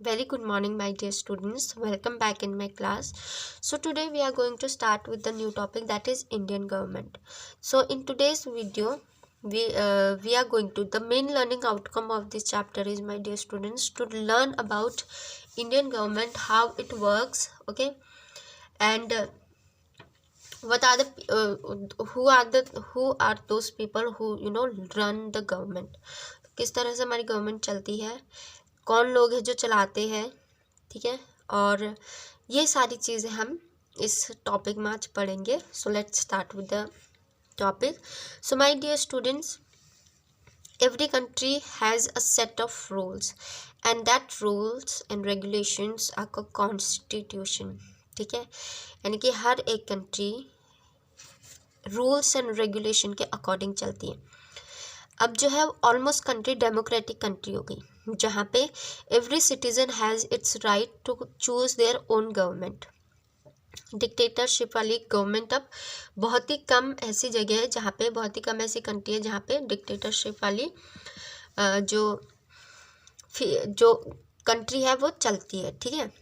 Very good morning, my dear students. Welcome back in my class. So today we are going to start with the new topic, that is Indian government. So in today's video, we are going to, the main learning outcome of this chapter is, my dear students, to learn about Indian government, how it works, okay, and what are the who are those people who run the government. किस तरह से हमारी government चलती है, कौन लोग हैं जो चलाते हैं, ठीक है। और ये सारी चीज़ें हम इस टॉपिक में आज पढ़ेंगे। So let's start with the topic. So my dear students, every country has a set of rules and that rules and regulations are called constitution, ठीक है। यानी कि हर एक कंट्री रूल्स एंड रेगुलेशन के अकॉर्डिंग चलती है। अब जो है ऑलमोस्ट कंट्री डेमोक्रेटिक कंट्री हो गई, जहाँ पे every citizen has its right to choose their own government. Dictatorship वाली गवर्नमेंट अब बहुत ही कम ऐसी जगह है, जहाँ पे बहुत ही कम ऐसी कंट्री है जहाँ पे डिक्टेटरशिप वाली जो कंट्री है वो चलती है, ठीक है।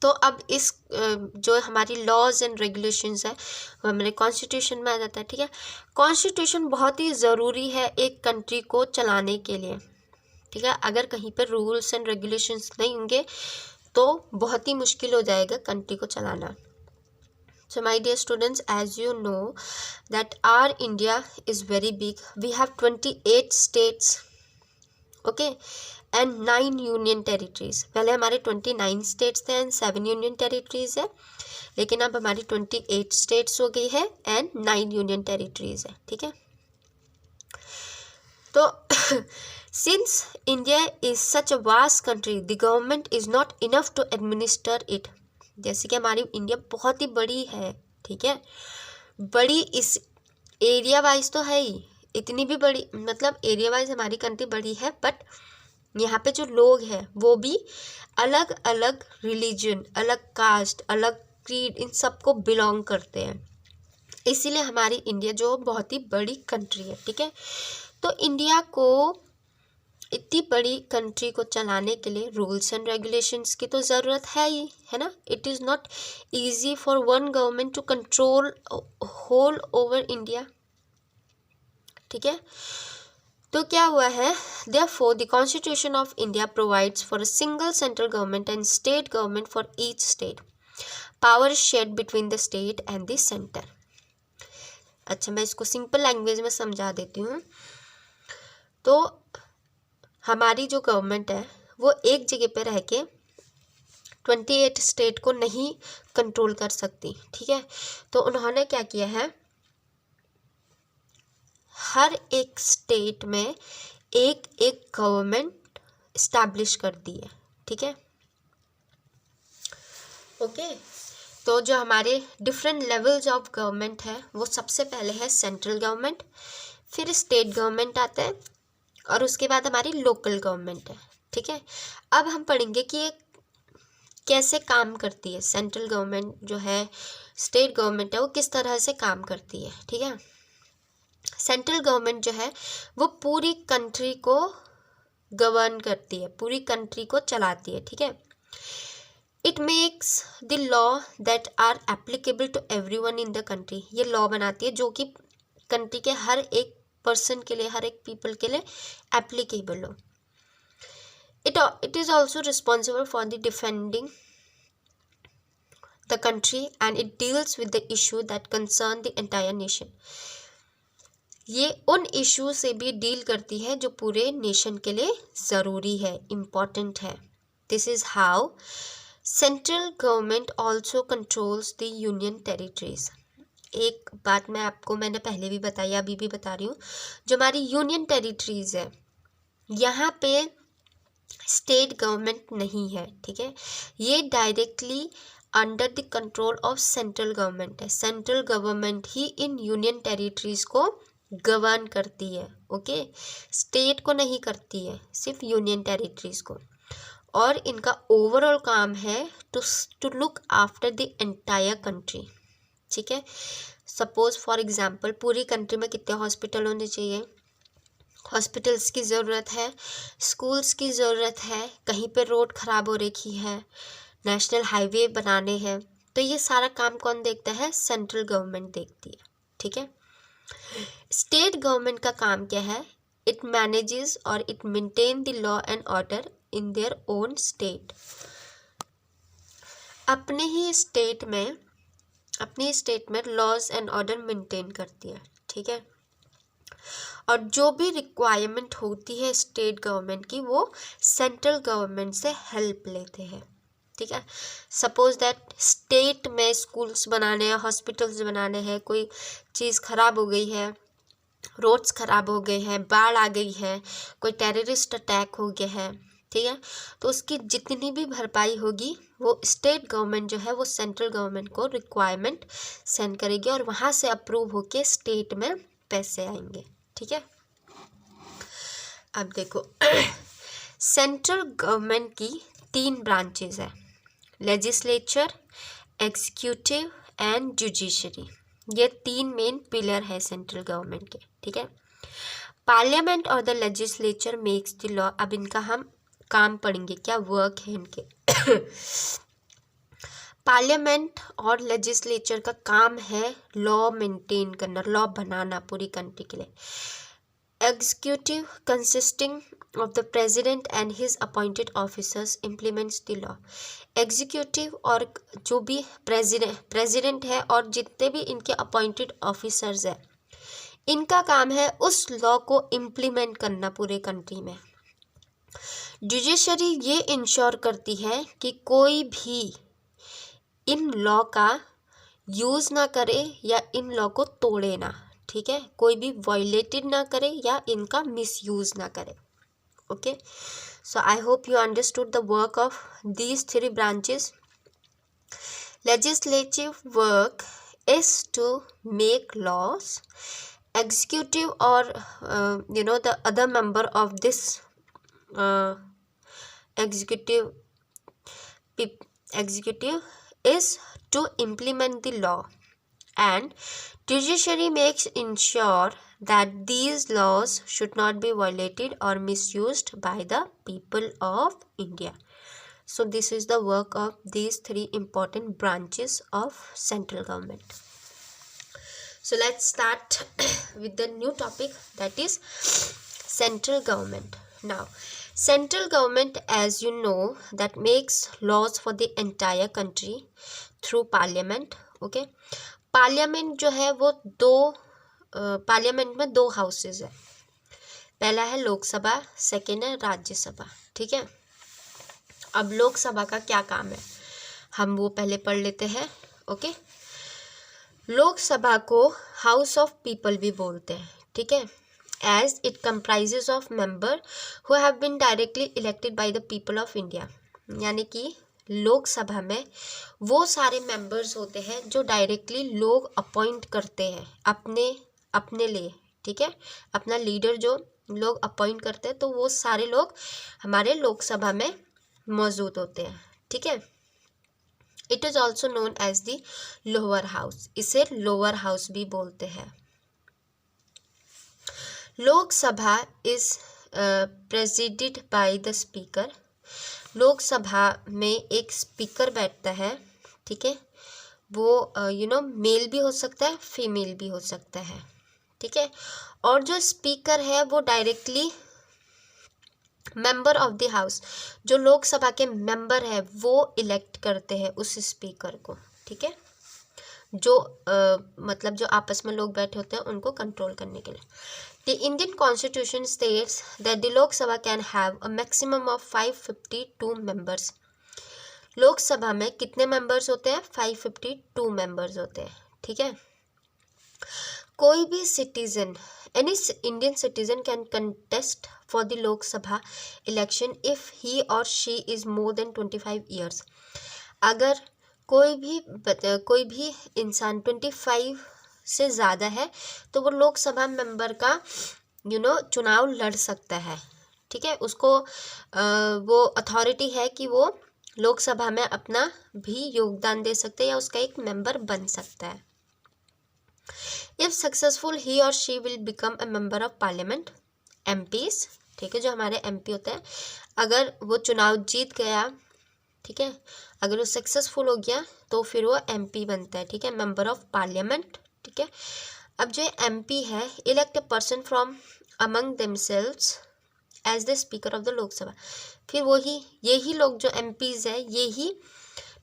तो अब इस जो हमारी लॉज एंड रेगुलेशंस है वो हमारे कॉन्स्टिट्यूशन में आ जाता है, ठीक है। कॉन्स्टिट्यूशन बहुत ही ज़रूरी है एक कंट्री को चलाने के लिए, ठीक है। अगर कहीं पर रूल्स एंड रेगुलेशंस नहीं होंगे तो बहुत ही मुश्किल हो जाएगा कंट्री को चलाना। So my dear students, as you know that our India is very big. We have 28 states, okay, and 9 union territories. पहले हमारे 29 स्टेट्स थे एंड 7 यूनियन टेरिटरीज है, लेकिन अब हमारी 28 स्टेट्स हो गई है एंड 9 यूनियन टेरिटरीज है, ठीक है। तो since India is such a vast country, the government is not enough to administer it. जैसे कि हमारी इंडिया बहुत ही बड़ी है, ठीक है, बड़ी इस एरिया वाइज तो है ही, इतनी भी बड़ी, मतलब एरिया वाइज हमारी कंट्री बड़ी है, बट यहाँ पे जो लोग हैं वो भी अलग अलग रिलीजन, अलग कास्ट, अलग क्रीड, इन सबको बिलोंग करते हैं। इसीलिए हमारी इंडिया जो बहुत ही बड़ी कंट्री है, ठीक है। तो इंडिया को इतनी बड़ी कंट्री को चलाने के लिए रूल्स एंड रेगुलेशंस की तो ज़रूरत है ही, है ना। It is not easy for one government to control whole over India, ठीक है। तो क्या हुआ है, therefore the constitution of India provides for a single central government and state government for each state. Power shared between the state and the centre. अच्छा, मैं इसको simple language में समझा देती हूँ। तो हमारी जो गवर्नमेंट है वो एक जगह पे रह के 28 स्टेट को नहीं कंट्रोल कर सकती, ठीक है। तो उन्होंने क्या किया है, हर एक स्टेट में एक एक गवर्नमेंट इस्टेब्लिश कर दी है, ठीक है, ओके। तो जो हमारे डिफरेंट लेवल्स ऑफ गवर्नमेंट है वो सबसे पहले है सेंट्रल गवर्नमेंट, फिर स्टेट गवर्नमेंट आता है, और उसके बाद हमारी लोकल गवर्नमेंट है, ठीक है। अब हम पढ़ेंगे कि ये कैसे काम करती है, सेंट्रल गवर्नमेंट जो है, स्टेट गवर्नमेंट है, वो किस तरह से काम करती है, ठीक है। सेंट्रल गवर्नमेंट जो है वो पूरी कंट्री को गवर्न करती है, पूरी कंट्री को चलाती है, ठीक है। It makes the law that are applicable to everyone in the country. ये लॉ बनाती है जो कि कंट्री के हर एक पर्सन के लिए, हर एक पीपल के लिए एप्लीकेबल हो। It is also responsible for the defending the country and it deals with the issue that concern the entire nation. ये उन इशू से भी डील करती है जो पूरे नेशन के लिए ज़रूरी है, इम्पॉर्टेंट है। This is how central government also controls the union territories. एक बात मैंने पहले भी बताई, अभी भी बता रही हूँ, जो हमारी यूनियन टेरिटरीज है यहाँ पे स्टेट गवर्नमेंट नहीं है, ठीक है। ये directly under the control of central government है। सेंट्रल गवर्नमेंट ही इन यूनियन टेरिटरीज को गवर्न करती है, ओके, स्टेट को नहीं करती है, सिर्फ यूनियन टेरिटरीज को। और इनका ओवरऑल काम है to look after the entire country, ठीक है। सपोज फॉर एग्जांपल पूरी कंट्री में कितने हॉस्पिटल होने चाहिए, हॉस्पिटल्स की ज़रूरत है, स्कूल्स की ज़रूरत है, कहीं पे रोड ख़राब हो रखी है, नेशनल हाईवे बनाने हैं, तो ये सारा काम कौन देखता है? सेंट्रल गवर्नमेंट देखती है, ठीक है। स्टेट गवर्नमेंट का काम क्या है? इट मैनेजेस और it maintain the law and order in their own state. अपनी स्टेट में लॉज एंड ऑर्डर मेंटेन करती है, ठीक है। और जो भी रिक्वायरमेंट होती है स्टेट गवर्नमेंट की, वो सेंट्रल गवर्नमेंट से हेल्प लेते हैं, ठीक है। सपोज दैट स्टेट में स्कूल्स बनाने हैं, हॉस्पिटल्स बनाने हैं, कोई चीज़ ख़राब हो गई है, रोड्स ख़राब हो गए हैं, बाढ़ आ गई है, कोई टेररिस्ट अटैक हो गया है, ठीक है, तो उसकी जितनी भी भरपाई होगी वो स्टेट गवर्नमेंट जो है वो सेंट्रल गवर्नमेंट को रिक्वायरमेंट सेंड करेगी और वहाँ से अप्रूव होके स्टेट में पैसे आएंगे, ठीक है। अब देखो सेंट्रल गवर्नमेंट की 3 ब्रांचेस है, लेजिस्लेचर, एग्जीक्यूटिव एंड जुडिशरी। ये 3 मेन पिलर है सेंट्रल गवर्नमेंट के, ठीक है। पार्लियामेंट और the legislature makes the law. अब इनका हम काम पढ़ेंगे, क्या वर्क है इनके। पार्लियामेंट और लेजिस्लेचर का काम है लॉ मेंटेन करना, लॉ बनाना पूरी कंट्री के लिए। Executive consisting of the president and his appointed officers implements the law। Executive और जो भी प्रेसिडेंट है और जितने भी इनके अपॉइंटेड ऑफिसर्स हैं, इनका काम है उस लॉ को इम्प्लीमेंट करना पूरे कंट्री में। जुडिशरी ये इंश्योर करती है कि कोई भी इन लॉ का यूज़ ना करे या इन लॉ को तोड़े ना, ठीक है, कोई भी वायलेटेड ना करे या इनका मिसयूज़ ना करे। Okay, so I hope you understood the work of these 3 branches. Legislative work is to make laws. Executive or the other member of this executive is to implement the law, and judiciary makes ensure that these laws should not be violated or misused by the people of India. So this is the work of these 3 important branches of central government. So let's start with the new topic, that is central government. Now central government, as you know, that makes laws for the entire country through parliament. Okay, parliament जो है वो parliament में 2 houses है, पहला है Lok Sabha, second है राज्यसभा, ठीक है। अब लोकसभा का क्या काम है हम वो पहले पढ़ लेते हैं। ओके, लोकसभा को हाउस ऑफ पीपल भी बोलते हैं, ठीक है, as it comprises of member who have been directly elected by the people of India. यानी कि लोकसभा में वो सारे मेंबर्स होते हैं जो डायरेक्टली लोग अपॉइंट करते हैं अपने लिए, ठीक है, अपना लीडर जो लोग अपॉइंट करते हैं, तो वो सारे लोग हमारे लोकसभा में मौजूद होते हैं, ठीक है। It is also known as the lower house, इसे लोअर हाउस भी बोलते हैं। Lok Sabha is presided by the speaker. Lok Sabha में एक स्पीकर बैठता है, ठीक है, वो मेल भी हो सकता है, फीमेल भी हो सकता है, ठीक है। और जो स्पीकर है वो directly member of the house, जो लोकसभा के मेंबर है वो इलेक्ट करते हैं उस स्पीकर को, ठीक है, जो मतलब जो आपस में लोग बैठे होते हैं उनको कंट्रोल करने के लिए। The Indian Constitution states that the Lok Sabha can have a maximum of 552 members. लोक सभा में कितने मेंबर्स होते हैं? 552 मेंबर्स होते हैं, ठीक है। कोई भी citizen, any Indian citizen can contest for the लोक सभा इलेक्शन इफ ही और she is more than 25 years. अगर कोई भी इंसान 25 से ज़्यादा है तो वो लोकसभा मेंबर का चुनाव लड़ सकता है, ठीक है। उसको वो अथॉरिटी है कि वो लोकसभा में अपना भी योगदान दे सकते हैं या उसका एक मेंबर बन सकता है। इफ सक्सेसफुल ही और she will become a member of parliament MPs, ठीक है, जो हमारे MP होते हैं, अगर वो चुनाव जीत गया, ठीक है, अगर वो सक्सेसफुल हो गया तो फिर वो MP बनता है, ठीक है, मेंबर ऑफ पार्लियामेंट, ठीक है। अब जो MP है, elect a person from among themselves as the speaker of the Lok Sabha. फिर यही लोग जो MPs है, यही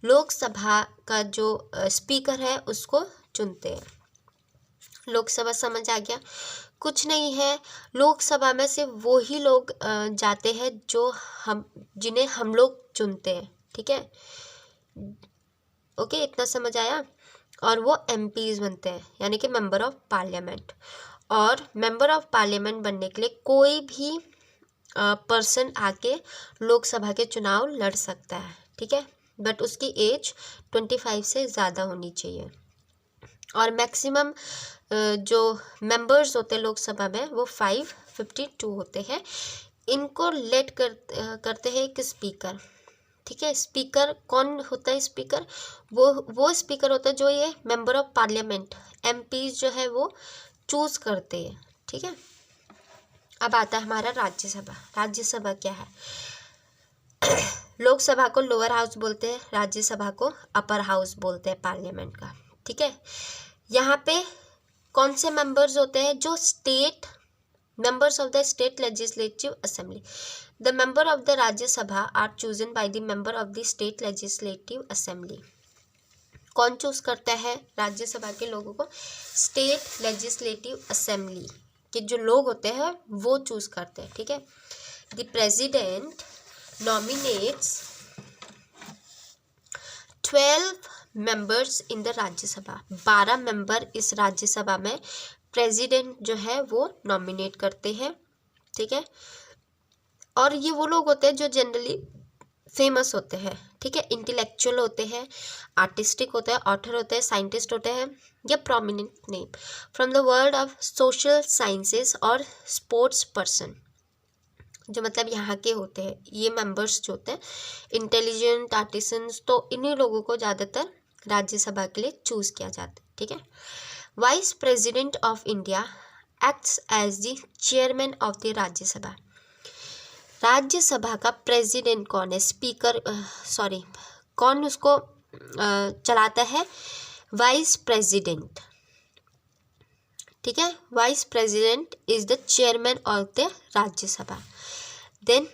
लोकसभा का जो स्पीकर है उसको चुनते हैं। लोकसभा समझ आ गया? कुछ नहीं है, लोकसभा में सिर्फ वो ही लोग जाते हैं जिन्हें हम लोग चुनते हैं, ठीक है। ओके, इतना समझ आया। और वो MPs बनते हैं, यानी कि मेंबर ऑफ पार्लियामेंट। और मेंबर ऑफ पार्लियामेंट बनने के लिए कोई भी पर्सन आके लोकसभा के चुनाव लड़ सकता है, ठीक है, बट उसकी एज 25 से ज़्यादा होनी चाहिए। और मैक्सिमम जो मेंबर्स होते हैं लोकसभा में वो 552 होते हैं। इनको लेट करते हैं एक स्पीकर, ठीक है। स्पीकर कौन होता है? स्पीकर वो स्पीकर होता है जो ये मेंबर ऑफ पार्लियामेंट MPs जो है वो चूज करते हैं, ठीक है। अब आता है हमारा राज्यसभा। राज्यसभा क्या है? लोकसभा को लोअर हाउस बोलते हैं, राज्यसभा को अपर हाउस बोलते हैं पार्लियामेंट का, ठीक है। यहाँ पे कौन से मेंबर्स होते हैं? जो state members of the state legislative assembly. The member of the Rajya Sabha are chosen by the member of the state legislative assembly. कौन चूज करता है राज्यसभा के लोगों को? स्टेट लेजिस्लेटिव असेंबली के जो लोग होते हैं वो चूज करते हैं, ठीक है। The president nominates 12 members in the Rajya Sabha. 12 member इस राज्यसभा में प्रेसिडेंट जो है वो नॉमिनेट करते हैं, ठीक है। और ये वो लोग होते हैं जो जनरली फेमस होते हैं, ठीक है, इंटेलेक्चुअल होते हैं, आर्टिस्टिक होते हैं, ऑथर होते हैं, साइंटिस्ट होते हैं, या prominent name from the world of social sciences और स्पोर्ट्स पर्सन, जो मतलब यहाँ के होते हैं। ये मेंबर्स जो होते हैं इंटेलिजेंट आर्टिसंस, तो इन्हीं लोगों को ज़्यादातर राज्यसभा के लिए चूज़ किया जाता है, ठीक है। Vice president of India acts as the chairman of the Rajya Sabha. Rajya Sabha का प्रेसिडेंट कौन है? स्पीकर कौन उसको चलाता है? वाइस प्रेसिडेंट, ठीक है। Vice president is the chairman of the Rajya Sabha. Then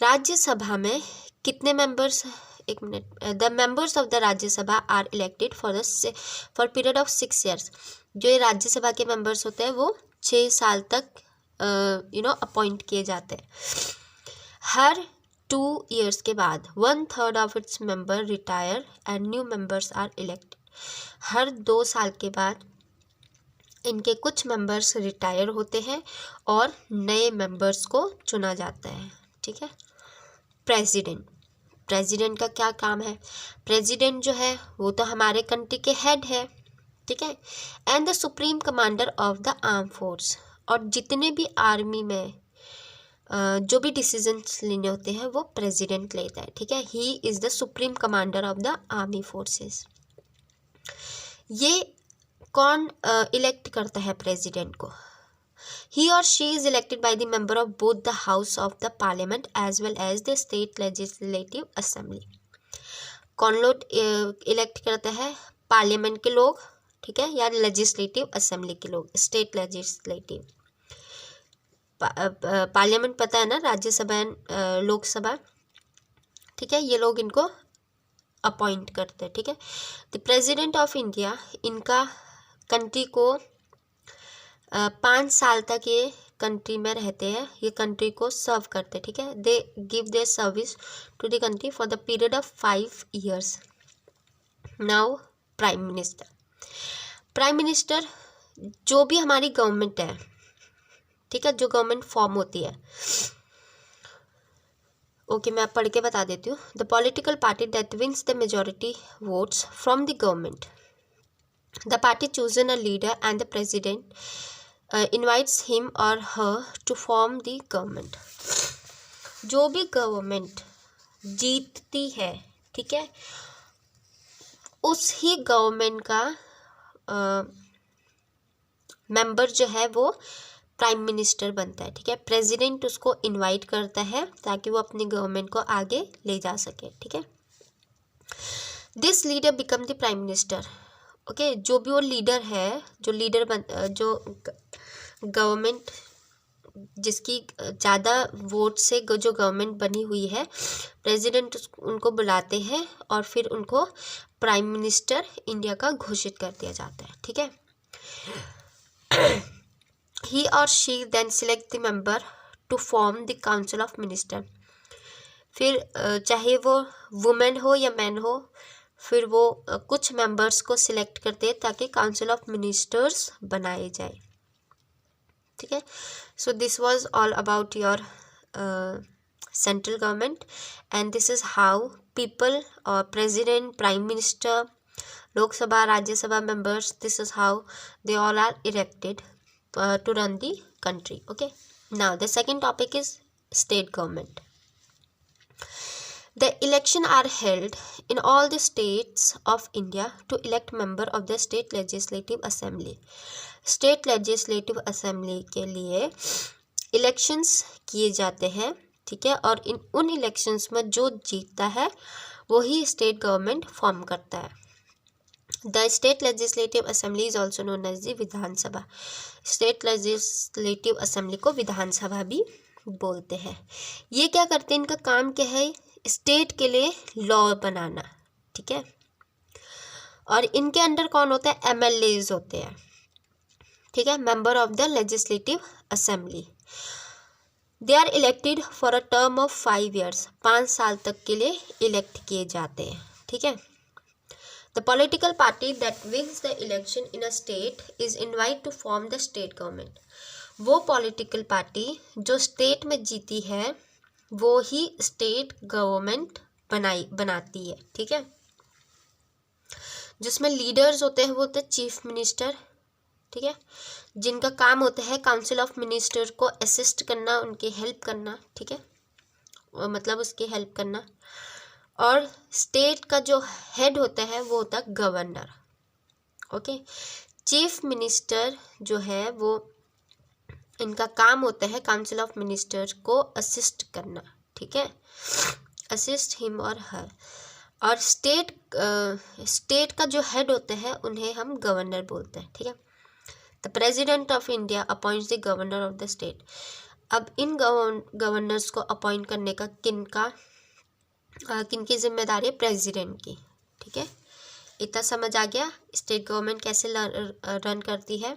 Rajya Sabha में कितने मेंबर्स? एक minute. The members of the Rajya Sabha are elected for period of 6 years। जो ये राज्यसभा के मेंबर्स होते हैं वो 6 साल तक अपॉइंट किए जाते हैं। हर 2 years के बाद 1/3 of its member retire and new members are elected. हर 2 साल के बाद इनके कुछ मेंबर्स रिटायर होते हैं और नए मेंबर्स को चुना जाता है, ठीक है। प्रेसिडेंट का क्या काम है? प्रेसिडेंट जो है वो तो हमारे कंट्री के हेड है, ठीक है, and the supreme commander of the arm force. और जितने भी आर्मी में जो भी डिसीजंस लेने होते हैं वो प्रेसिडेंट लेता है, ठीक है। He is the supreme commander of the army forces. ये कौन इलेक्ट करता है प्रेसिडेंट को? He or she is elected by the member of both the house of the parliament as well as the state legislative assembly। कौन लोग elect करता है? Parliament के लोग, ठीक है, या लेजिस्लेटिव असेंबली के लोग। स्टेट लेजिस्लेटिव, पार्लियामेंट पता है ना, राज्यसभा लोकसभा, ठीक है, ये लोग इनको अपॉइंट करते हैं, ठीक है। द प्रेसिडेंट ऑफ इंडिया, इनका कंट्री को 5 साल तक ये कंट्री में रहते हैं, ये कंट्री को सर्व करते हैं, ठीक है। They give their service to the country for the period of 5 years। Now prime minister जो भी हमारी गवर्नमेंट है, ठीक है, जो गवर्नमेंट फॉर्म होती है, ओके, मैं पढ़ के बता देती हूँ। The political party that wins the majority votes from the government, the party chosen a leader and the president invites him और her to form the government. जो भी गवर्नमेंट जीतती है, ठीक है, उस ही गवर्नमेंट का मेंबर जो है वो प्राइम मिनिस्टर बनता है, ठीक है। प्रेसिडेंट उसको इनवाइट करता है ताकि वो अपनी गवर्नमेंट को आगे ले जा सके, ठीक है। This leader become the prime minister, okay. जो भी वो लीडर है, जो गवर्नमेंट जिसकी ज़्यादा वोट से जो गवर्नमेंट बनी हुई है, प्रेसिडेंट उनको बुलाते हैं और फिर उनको प्राइम मिनिस्टर इंडिया का घोषित कर दिया जाता है, ठीक है। He or she then select the member to form the council of minister. फिर चाहे वो वुमेन हो या मैन हो, फिर वो कुछ मेंबर्स को सिलेक्ट करते हैं ताकि काउंसिल ऑफ मिनिस्टर्स बनाए जाए, ठीक है। So this was all about your central government and this is how people और president, prime minister, Lok Sabha, Rajya Sabha members, this is how they all are elected to run the country, okay. Now the second topic is state government. The election are held in all the states of India to elect member of the state legislative assembly. State legislative assembly के लिए elections किए जाते हैं, ठीक है। और उन elections में जो जीतता है वही state government फॉर्म करता है। The state legislative assembly is also known as the Vidhan Sabha. State legislative assembly को विधानसभा भी बोलते हैं। ये क्या करते हैं, इनका काम क्या है, स्टेट के लिए लॉ बनाना, ठीक है। और इनके अंडर कौन होता है, एमएलएज होते हैं, ठीक है, member of the legislative assembly. They are elected for a term of 5 years, 5 साल तक के लिए इलेक्ट किए जाते हैं, ठीक है। The political party that wins the election in a state is invited to form the state government. वो पॉलिटिकल पार्टी जो स्टेट में जीती है वो ही स्टेट गवर्नमेंट बनाती है, ठीक है। जिसमें लीडर्स होते हैं वो होते हैं चीफ मिनिस्टर, ठीक है, जिनका काम होता है काउंसिल ऑफ मिनिस्टर को असिस्ट करना, उनकी हेल्प करना, ठीक है, मतलब उसकी हेल्प करना। और स्टेट का जो हेड होता है वो होता है गवर्नर, ओके। चीफ मिनिस्टर जो है वो इनका काम होता है काउंसिल ऑफ मिनिस्टर को असिस्ट करना, ठीक है, असिस्ट हिम और हर। और स्टेट का जो हेड होता है उन्हें हम गवर्नर बोलते हैं, ठीक है। The president of India appoints the governor of the state. अब इन गवर्नर्स को अपॉइंट करने का किनकी जिम्मेदारी है, प्रेसिडेंट की, ठीक है। इतना समझ आ गया स्टेट गवर्नमेंट कैसे रन करती है।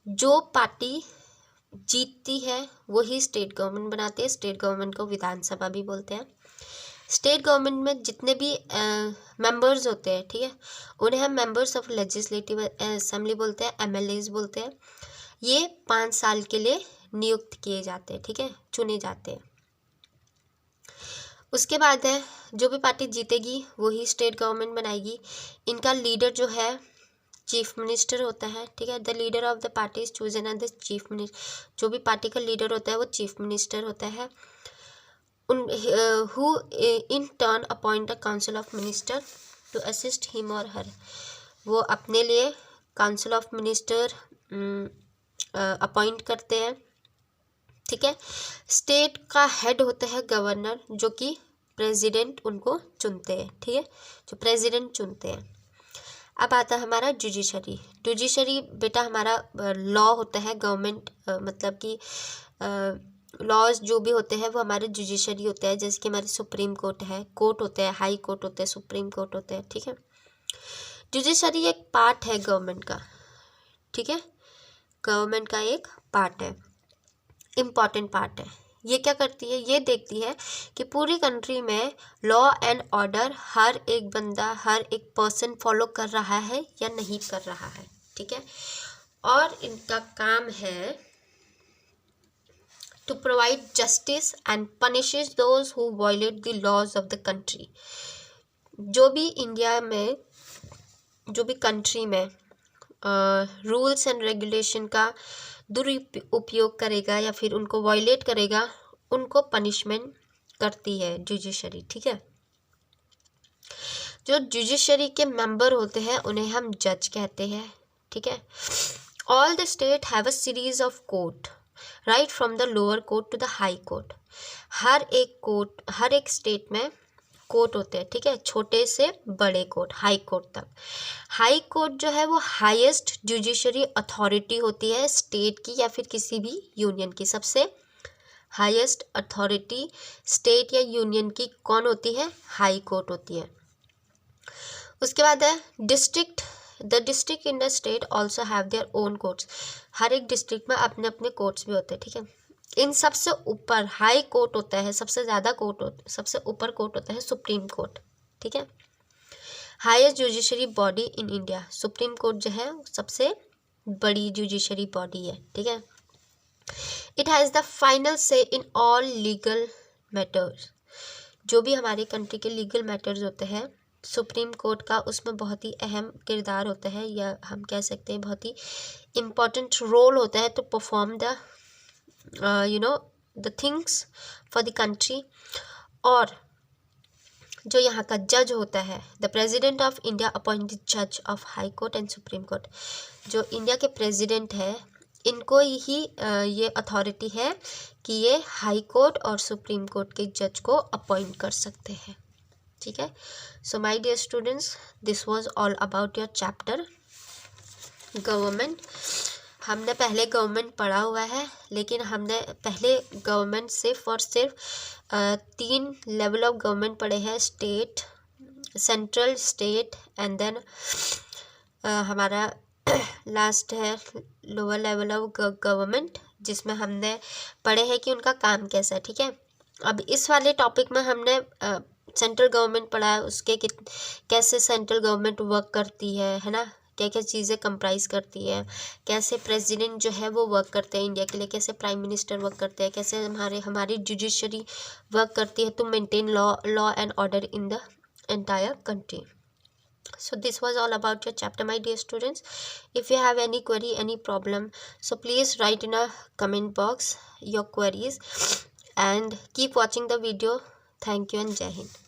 जो पार्टी जीतती है वही स्टेट गवर्नमेंट बनाती है। स्टेट गवर्नमेंट को विधानसभा भी बोलते हैं। स्टेट गवर्नमेंट में जितने भी मेंबर्स होते हैं, ठीक है, उन्हें हम मेंबर्स ऑफ लेजिस्लेटिव असेंबली बोलते हैं, एमएलएज बोलते हैं। ये 5 साल के लिए नियुक्त किए जाते हैं, ठीक है, चुने जाते हैं। उसके बाद है जो भी पार्टी जीतेगी वही स्टेट गवर्नमेंट बनाएगी। इनका लीडर जो है चीफ मिनिस्टर होता है, ठीक है। The leader of the party is chosen as the chief minister. जो भी पार्टी का लीडर होता है वो चीफ मिनिस्टर होता है। Who in turn appoint a council of minister to assist him और हर। वो अपने लिए काउंसिल ऑफ मिनिस्टर अपॉइंट करते हैं, ठीक है। स्टेट का हेड होता है गवर्नर, जो कि प्रेसिडेंट उनको चुनते हैं, ठीक है, जो प्रेसिडेंट चुनते हैं। अब आता है हमारा जुडिशरी। जुडिशरी बेटा हमारा लॉ होता है, गवर्नमेंट मतलब कि लॉज जो भी होते हैं वो हमारे जुडिशरी होते हैं। जैसे कि हमारे सुप्रीम कोर्ट है, कोर्ट होते हैं, हाई कोर्ट होते हैं, सुप्रीम कोर्ट होते हैं, ठीक है। जुडिशरी एक पार्ट है गवर्नमेंट का, ठीक है, गवर्नमेंट का एक पार्ट है, इम्पॉर्टेंट पार्ट है। ये क्या करती है, ये देखती है कि पूरी कंट्री में लॉ एंड ऑर्डर हर एक बंदा, हर एक पर्सन फॉलो कर रहा है या नहीं कर रहा है, ठीक है। और इनका काम है to provide justice and punishes those who violate the laws of the country. जो भी इंडिया में, जो भी कंट्री में रूल्स एंड रेगुलेशन का दुरुपयोग करेगा या फिर उनको वायलेट करेगा, उनको पनिशमेंट करती है जुडिशरी, ठीक है। जो जुडिशरी के मेंबर होते हैं उन्हें हम जज कहते हैं, ठीक है। All the state have a series of court, right from the lower court to the high court. हर एक स्टेट में कोर्ट होते हैं, ठीक है, छोटे से बड़े कोर्ट, हाई कोर्ट तक। हाई कोर्ट जो है वो हाईएस्ट जुडिशरी अथॉरिटी होती है स्टेट की या फिर किसी भी यूनियन की। सबसे हाईएस्ट अथॉरिटी स्टेट या यूनियन की कौन होती है? हाई कोर्ट होती है। उसके बाद है district. The district in the state also have their own courts. हर एक डिस्ट्रिक्ट में अपने अपने कोर्ट्स भी होते हैं, ठीक है। इन सबसे ऊपर हाई कोर्ट होता है, सबसे ज़्यादा सबसे ऊपर कोर्ट होता है सुप्रीम कोर्ट, ठीक है। Highest judiciary body in India, supreme court जो है सबसे बड़ी जुडिशरी बॉडी है, ठीक है। इट हैज़ द फाइनल से इन ऑल लीगल मैटर्स। जो भी हमारे कंट्री के लीगल मैटर्स होते हैं, सुप्रीम कोर्ट का उसमें बहुत ही अहम किरदार होता है, या हम कह सकते हैं बहुत ही इम्पॉर्टेंट रोल होता है to perform the the things for the country. और जो यहाँ का जज होता है, the president of India appoint the जज of high court and supreme court. जो इंडिया के प्रेसिडेंट है, इनको ही ये अथॉरिटी है कि ये हाई कोर्ट और सुप्रीम कोर्ट के जज को अपॉइंट कर सकते हैं, ठीक है। So my dear students, this was all about your chapter government. हमने पहले गवर्नमेंट पढ़ा हुआ है, लेकिन हमने पहले गवर्नमेंट सिर्फ और सिर्फ 3 लेवल ऑफ गवर्नमेंट पढ़े हैं, state, central, state and then हमारा लास्ट है लोअर लेवल ऑफ गवर्नमेंट, जिसमें हमने पढ़े हैं कि उनका काम कैसा है, ठीक है। अब इस वाले टॉपिक में हमने सेंट्रल गवर्नमेंट पढ़ा है, उसके कैसे सेंट्रल गवर्नमेंट वर्क करती है ना, क्या क्या चीज़ें कंप्राइज करती है, कैसे प्रेसिडेंट जो है वो वर्क करते हैं इंडिया के लिए, कैसे प्राइम मिनिस्टर वर्क करते हैं, कैसे हमारी जुडिशरी वर्क करती है to maintain law and order in the entire country. So this was all about your chapter, my dear students. If you have any query, any problem, so please write in a comment box your queries and keep watching the video. Thank you and Jai Hind.